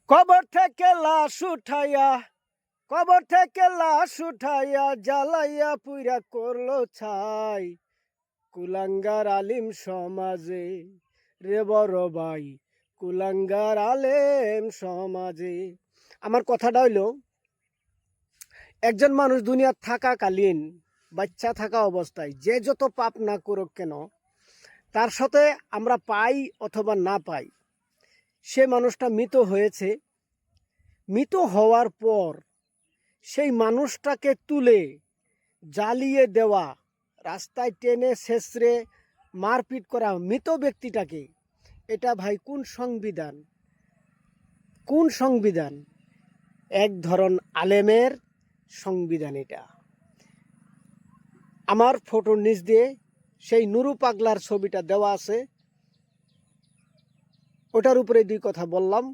কবর থেকে লাশ উঠাইয়া, কবর থেকে লাশ উঠাইয়া জ্বালাইয়া পুইরা করলো ছাই কুলাঙ্গার আলিম সমাজে রে বড় ভাই, কুলাঙ্গার আলেম সমাজে। আমার কথাটা হইল, একজন মানুষ দুনিয়ার থাকাকালীন, বাচ্চা থাকা অবস্থায় যে যত পাপ না করুক কেন, তার সাথে আমরা পাই অথবা না পাই, সে মানুষটা মৃত হয়েছে। মৃত হওয়ার পর সেই মানুষটাকে তুলে জ্বালিয়ে দেওয়া, রাস্তায় টেনে ছেঁচড়ে মারপিট করা মৃত ব্যক্তিটাকে, এটা ভাই কোন সংবিধান? কোন সংবিধান? এক ধরন আলেমের সংবিধান এটা। আমার ফটোর নিচ দিয়ে সেই নুরু পাগলার ছবিটা দেওয়া আছে, ওটার উপরে দুই কথা বললাম।